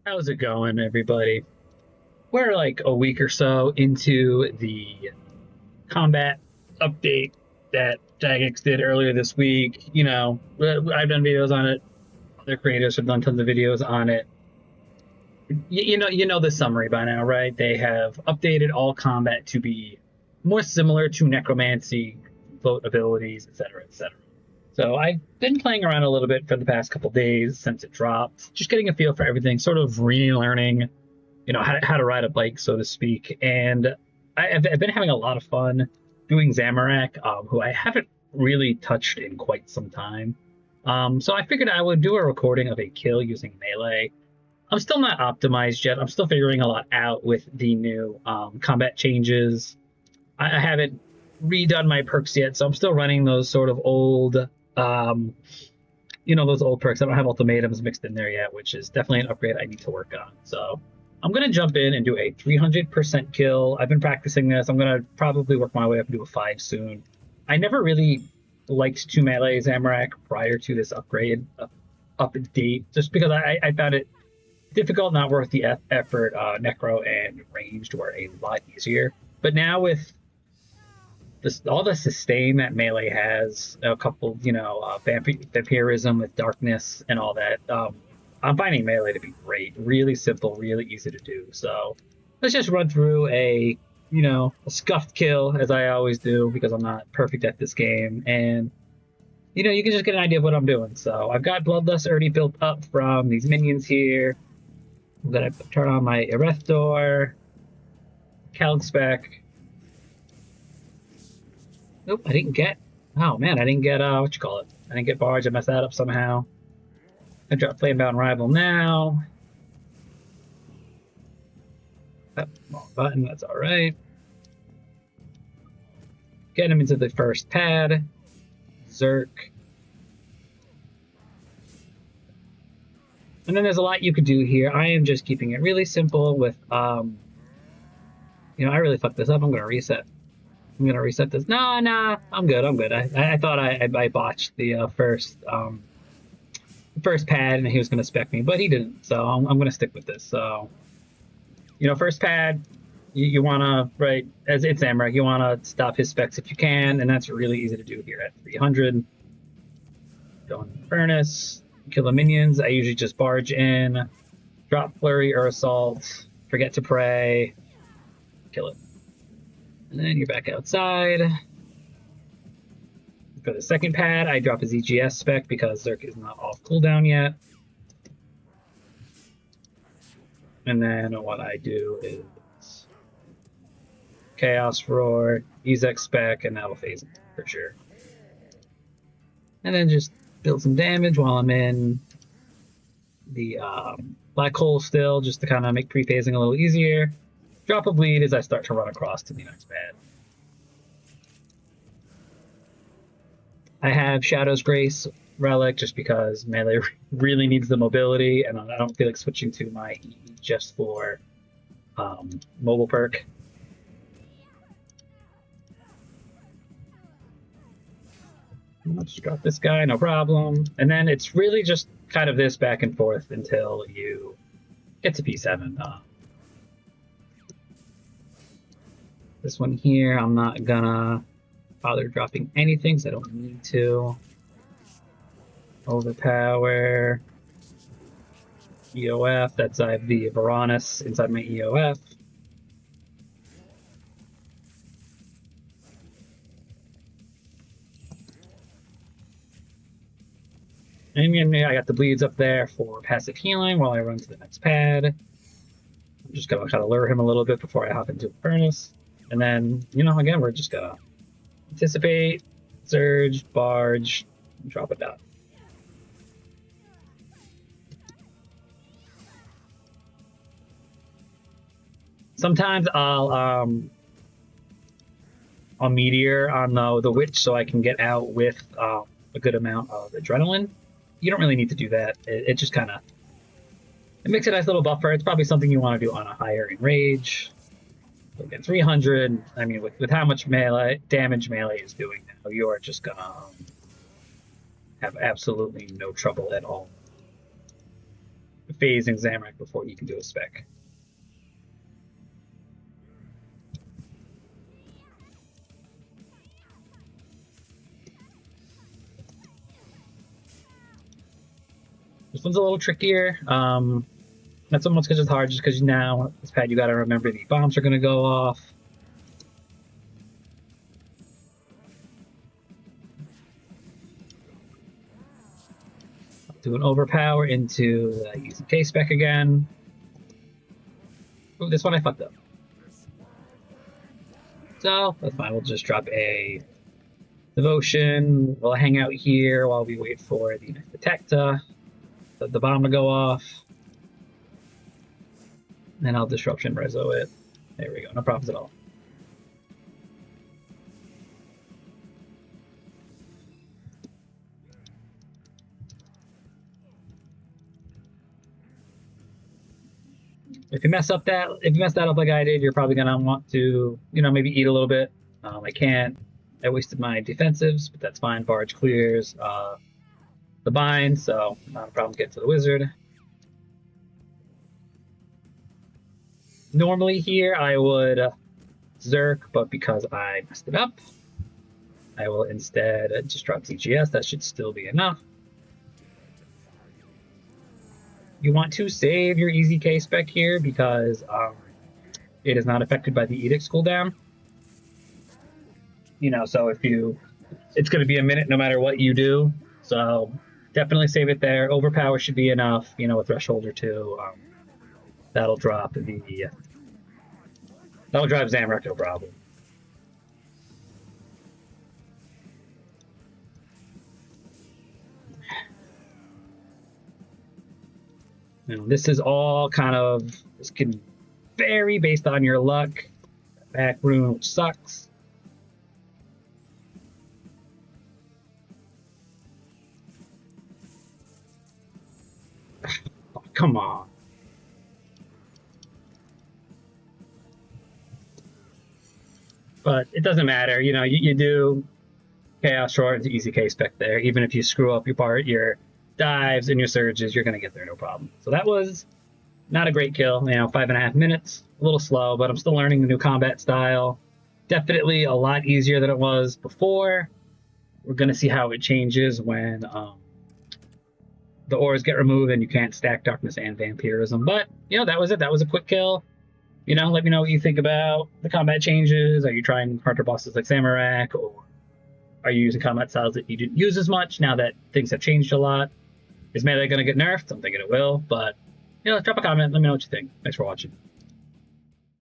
How's it going, everybody? We're like a week or so into the combat update that Jagex did earlier this week. I've done videos on it. Other creators have done tons of videos on it. You know the summary by now, right? They have updated all combat to be more similar to necromancy, float abilities, etc., etc. So I've been playing around a little bit for the past couple days since it dropped, just getting a feel for everything, sort of relearning how to ride a bike, so to speak. And I've been having a lot of fun doing Zamorak, who I haven't really touched in quite some time. So I figured I would do a recording of a kill using melee. I'm still not optimized yet. I'm still figuring a lot out with the new combat changes. I haven't redone my perks yet, so I'm still running those sort of old, those old perks. I don't have ultimatums mixed in there yet, which is definitely an upgrade I need to work on. So I'm going to jump in and do a 300% kill. I've been practicing this. I'm going to probably work my way up and do a 5 soon. I never really liked to melee Zamorak prior to this update, just because I found it difficult, not worth the effort. Necro and ranged were a lot easier. But now with all the sustain that melee has, a couple, vampirism with darkness and all that, I'm finding melee to be great. Really simple, really easy to do. So let's just run through a scuffed kill, as I always do, because I'm not perfect at this game. And, you can just get an idea of what I'm doing. So I've got Bloodlust already built up from these minions here. I'm going to turn on my Erethtor, Calspec. Nope, I didn't get... Oh, man, I didn't get, I didn't get Barge. I messed that up somehow. I drop Flamebound Rival now. Oh, wrong button, that's alright. Get him into the first pad. Zerk. And then there's a lot you could do here. I am just keeping it really simple with, I really fucked this up. I'm going to reset. I'm going to reset this. No, I'm good. I thought I botched the first pad and he was going to spec me, but he didn't. So I'm going to stick with this. So, first pad, you want to, right, as it's Zamorak, you want to stop his specs if you can, and that's really easy to do here at 300. Go in the furnace. Kill the minions. I usually just barge in, drop flurry or assault, forget to pray, kill it. And then you're back outside. For the second pad, I drop his EGS spec because Zerk is not off cooldown yet. And then what I do is Chaos Roar, Ezek spec, and that'll phase him for sure. And then just build some damage while I'm in the black hole still, just to kind of make pre-phasing a little easier. Drop a bleed as I start to run across to the next pad. I have Shadow's Grace Relic just because melee really needs the mobility, and I don't feel like switching to my E just for mobile perk. I'll just drop this guy, no problem. And then it's really just kind of this back and forth until you get to P7. This one here, I'm not gonna bother dropping anything, so I don't need to. Overpower. EOF, that's I have the Varanus inside my EOF. And I got the bleeds up there for passive healing while I run to the next pad. I'm just gonna kind of lure him a little bit before I hop into the furnace. And then, again, we're just gonna anticipate, surge, barge, and drop it down. Sometimes I'll meteor on the witch so I can get out with a good amount of adrenaline. You don't really need to do that. It just kind of it makes a nice little buffer. It's probably something you want to do on a higher enrage. So again, 300. I mean, with how much damage melee is doing now, you are just gonna have absolutely no trouble at all phasing Zamorak before he can do a spec. This one's a little trickier. Not so much because it's hard, just because now this pad you got to remember the bombs are going to go off. Do an overpower into the easy K spec again. Ooh, this one I fucked up. So that's fine. We'll just drop a devotion. We'll hang out here while we wait for the next attack to the bomb to go off. And I'll disruption rezo it. There we go. No problems at all. If you mess that up like I did, you're probably gonna want to, maybe eat a little bit. I can't. I wasted my defensives, but that's fine. Barge clears the bind, so not a problem getting to the wizard. Normally here I would Zerk, but because I messed it up, I will instead just drop TGS. That should still be enough. You want to save your easy K spec here because it is not affected by the edict's cooldown. So it's going to be a minute no matter what you do. So definitely save it there. Overpower should be enough. A threshold or two. That'll drop that'll drive Zamorak, no problem. This is all this can vary based on your luck. Back room, which sucks. Oh, come on. But it doesn't matter. You do Chaos Short into easy K spec there. Even if you screw up your dives and your surges, you're going to get there no problem. So that was not a great kill. 5.5 minutes, a little slow, but I'm still learning the new combat style. Definitely a lot easier than it was before. We're going to see how it changes when the ores get removed and you can't stack Darkness and Vampirism. But, that was it. That was a quick kill. Let me know what you think about the combat changes. Are you trying harder bosses like Zamorak, or are you using combat styles that you didn't use as much now that things have changed a lot? Is melee going to get nerfed? I'm thinking it will, but, drop a comment. Let me know what you think. Thanks for watching.